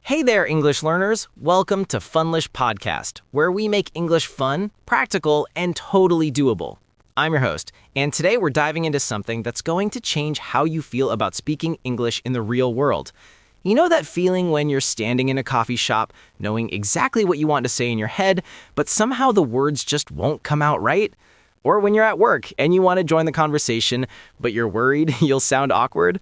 Hey there, English learners! Welcome to FunlishPodcast, where we make English fun, practical, and totally doable. I'm your host, and today we're diving into something that's going to change how you feel about speaking English in the real world. You know that feeling when you're standing in a coffee shop, knowing exactly what you want to say in your head, but somehow the words just won't come out right? Or when you're at work and you want to join the conversation, but you're worried you'll sound awkward?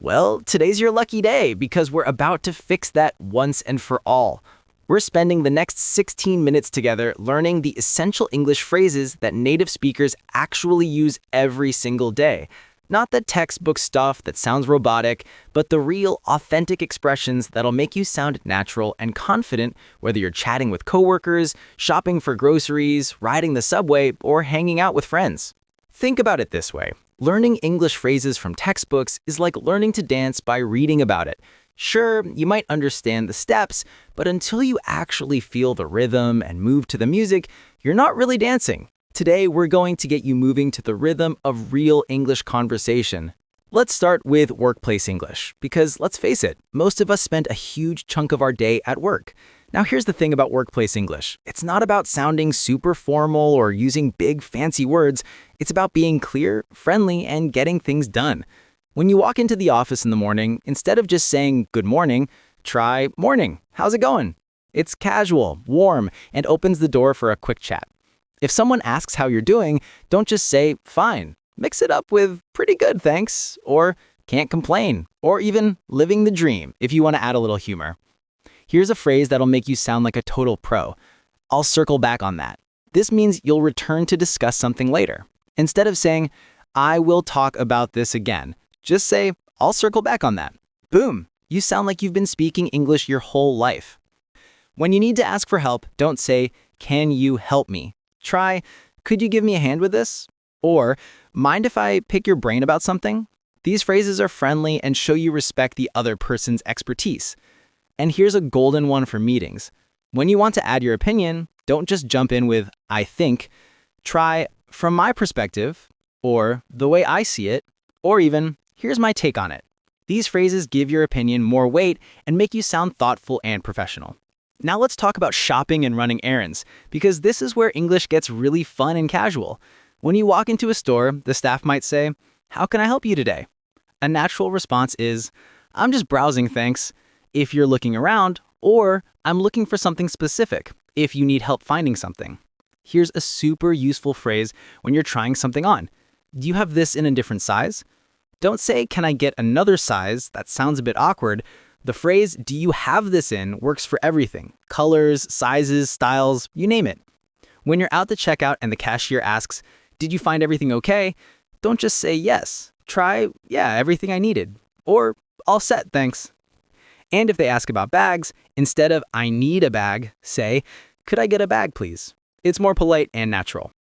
Well, today's your lucky day because we're about to fix that once and for all. We're spending the next 16 minutes together learning the essential English phrases that native speakers actually use every single day. Not the textbook stuff that sounds robotic, but the real, authentic expressions that'll make you sound natural and confident whether you're chatting with coworkers, shopping for groceries, riding the subway, or hanging out with friends. Think about it this way. Learning English phrases from textbooks is like learning to dance by reading about it. Sure, you might understand the steps, but until you actually feel the rhythm and move to the music, you're not really dancing. Today, we're going to get you moving to the rhythm of real English conversation. Let's start with workplace English, because let's face it, most of us spend a huge chunk of our day at work. Now, here's the thing about workplace English. It's not about sounding super formal or using big, fancy words. It's about being clear, friendly, and getting things done. When you walk into the office in the morning, instead of just saying good morning, try morning. How's it going? It's casual, warm, and opens the door for a quick chat. If someone asks how you're doing, don't just say fine. Mix it up with pretty good, thanks, or can't complain, or even living the dream if you want to add a little humor. Here's a phrase that'll make you sound like a total pro. I'll circle back on that. This means you'll return to discuss something later. Instead of saying, I will talk about this again, just say, I'll circle back on that. Boom, you sound like you've been speaking English your whole life. When you need to ask for help, don't say, can you help me? Try, could you give me a hand with this? Or, mind if I pick your brain about something? These phrases are friendly and show you respect the other person's expertise. And here's a golden one for meetings. When you want to add your opinion, don't just jump in with, I think. Try, from my perspective, or the way I see it, or even, here's my take on it. These phrases give your opinion more weight and make you sound thoughtful and professional. Now let's talk about shopping and running errands, because this is where English gets really fun and casual. When you walk into a store, the staff might say, how can I help you today? A natural response is, I'm just browsing, thanks, if you're looking around, or I'm looking for something specific, if you need help finding something. Here's a super useful phrase when you're trying something on. Do you have this in a different size? Don't say, can I get another size? That sounds a bit awkward. The phrase, do you have this in, works for everything. Colors, sizes, styles, you name it. When you're out the checkout and the cashier asks, did you find everything okay? Don't just say yes. Try, yeah, everything I needed. Or, all set, thanks. And if they ask about bags, instead of I need a bag, say, could I get a bag, please? It's more polite and natural.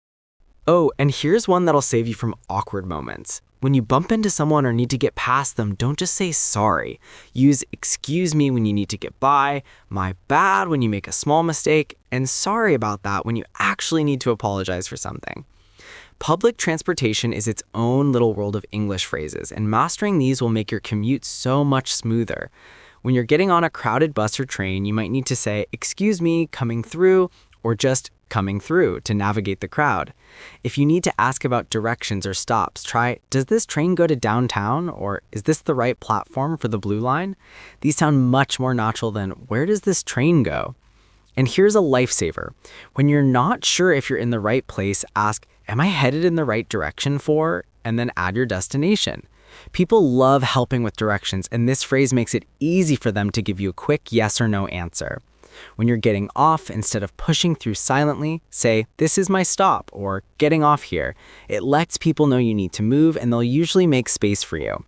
Oh, and here's one that'll save you from awkward moments. When you bump into someone or need to get past them, don't just say sorry. Use excuse me when you need to get by, my bad when you make a small mistake, and sorry about that when you actually need to apologize for something. Public transportation is its own little world of English phrases, and mastering these will make your commute so much smoother. When you're getting on a crowded bus or train, you might need to say, excuse me, coming through, or just coming through to navigate the crowd. If you need to ask about directions or stops, try, does this train go to downtown, or is this the right platform for the blue line? These sound much more natural than, where does this train go? And here's a lifesaver. When you're not sure if you're in the right place, ask, am I headed in the right direction for, and then add your destination. People love helping with directions, and this phrase makes it easy for them to give you a quick yes or no answer. When you're getting off, instead of pushing through silently, say, this is my stop, or getting off here. It lets people know you need to move, and they'll usually make space for you.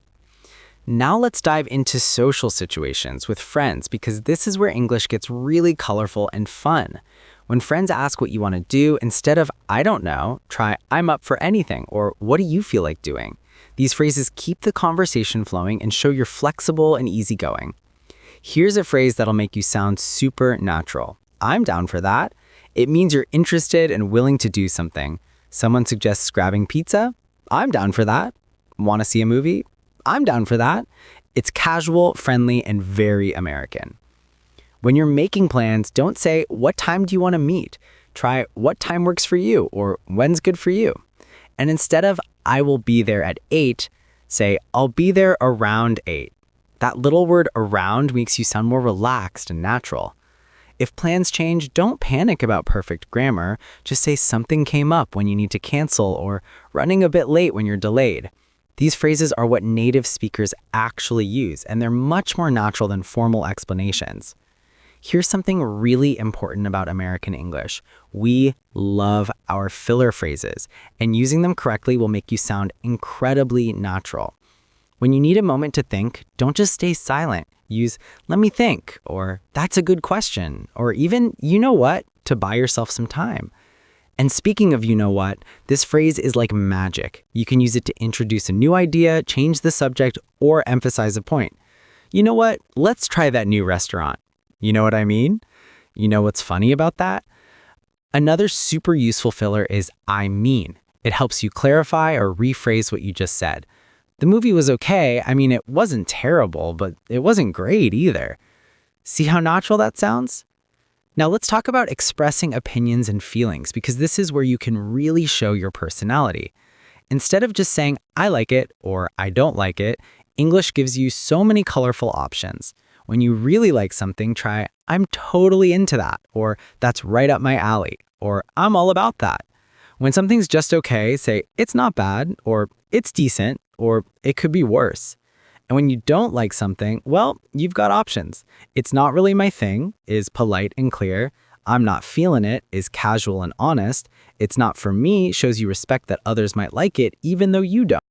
Now let's dive into social situations with friends, because this is where English gets really colorful and fun. When friends ask what you want to do, instead of I don't know, try I'm up for anything, or what do you feel like doing? These phrases keep the conversation flowing and show you're flexible and easygoing. Here's a phrase that'll make you sound super natural. I'm down for that. It means you're interested and willing to do something. Someone suggests grabbing pizza. I'm down for that. Want to see a movie? I'm down for that. It's casual, friendly, and very American. When you're making plans, don't say, "What time do you want to meet?" Try, "What time works for you?" or "When's good for you?" And instead of, "I will be there at 8, say, "I'll be there around 8. That little word around makes you sound more relaxed and natural. If plans change, don't panic about perfect grammar. Just say something came up when you need to cancel or running a bit late when you're delayed. These phrases are what native speakers actually use, and they're much more natural than formal explanations. Here's something really important about American English. We love our filler phrases, and using them correctly will make you sound incredibly natural. When you need a moment to think, don't just stay silent. Use, "Let me think," or "That's a good question," or even, "You know what," to buy yourself some time. And speaking of "you know what," this phrase is like magic. You can use it to introduce a new idea, change the subject, or emphasize a point. "You know what? Let's try that new restaurant." You know what I mean? You know what's funny about that? Another super useful filler is "I mean." It helps you clarify or rephrase what you just said. "The movie was okay. I mean, it wasn't terrible, but it wasn't great either." See how natural that sounds? Now let's talk about expressing opinions and feelings, because this is where you can really show your personality. Instead of just saying, "I like it," or "I don't like it," English gives you so many colorful options. When you really like something, try, "I'm totally into that," or "That's right up my alley," or "I'm all about that." When something's just okay, say, "It's not bad," or "It's decent," or "It could be worse." And when you don't like something, well, you've got options. "It's not really my thing" is polite and clear. "I'm not feeling it" is casual and honest. "It's not for me" shows you respect that others might like it even though you don't.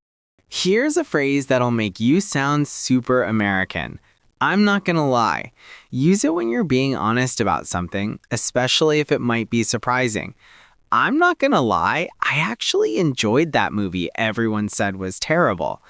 Here's a phrase that'll make you sound super American. "I'm not gonna lie." Use it when you're being honest about something, especially if it might be surprising. "I'm not gonna lie, I actually enjoyed that movie everyone said was terrible."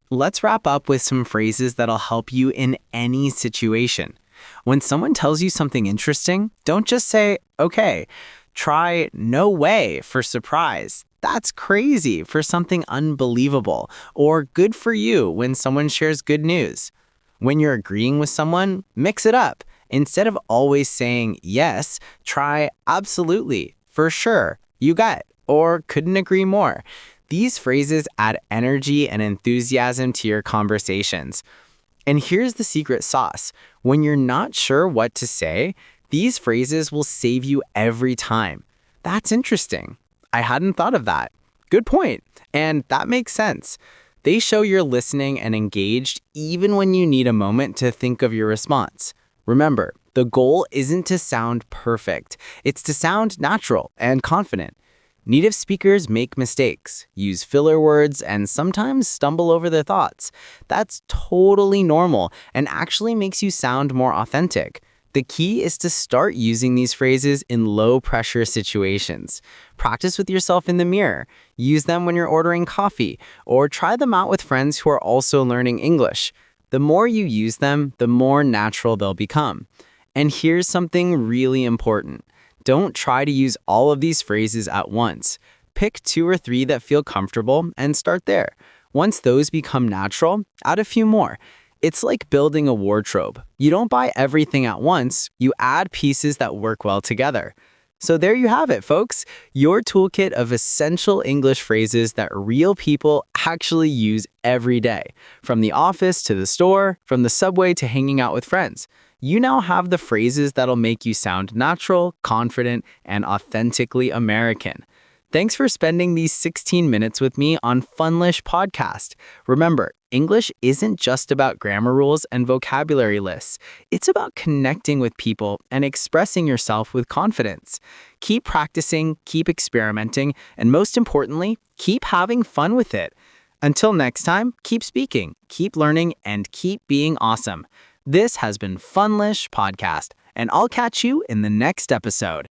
Let's wrap up with some phrases that'll help you in any situation. When someone tells you something interesting, don't just say, "Okay." Try "No way" for surprise. "That's crazy" for something unbelievable. Or "Good for you" when someone shares good news. When you're agreeing with someone, mix it up. Instead of always saying "yes," try "absolutely," "for sure," "you got," or "couldn't agree more." These phrases add energy and enthusiasm to your conversations. And here's the secret sauce. When you're not sure what to say, these phrases will save you every time. "That's interesting. I hadn't thought of that. Good point. And that makes sense." They show you're listening and engaged even when you need a moment to think of your response. Remember, the goal isn't to sound perfect. It's to sound natural and confident. Native speakers make mistakes, use filler words, and sometimes stumble over their thoughts. That's totally normal and actually makes you sound more authentic. The key is to start using these phrases in low-pressure situations. Practice with yourself in the mirror. Use them when you're ordering coffee, or try them out with friends who are also learning English. The more you use them, the more natural they'll become. And here's something really important. Don't try to use all of these phrases at once. Pick 2 or 3 that feel comfortable and start there. Once those become natural, add a few more. It's like building a wardrobe. You don't buy everything at once, you add pieces that work well together. So there you have it, folks. Your toolkit of essential English phrases that real people actually use every day. From the office to the store, from the subway to hanging out with friends. You now have the phrases that'll make you sound natural, confident, and authentically American. Thanks for spending these 16 minutes with me on FunlishPodcast. Remember, English isn't just about grammar rules and vocabulary lists. It's about connecting with people and expressing yourself with confidence. Keep practicing, keep experimenting, and most importantly, keep having fun with it. Until next time, keep speaking, keep learning, and keep being awesome. This has been Funlish Podcast, and I'll catch you in the next episode.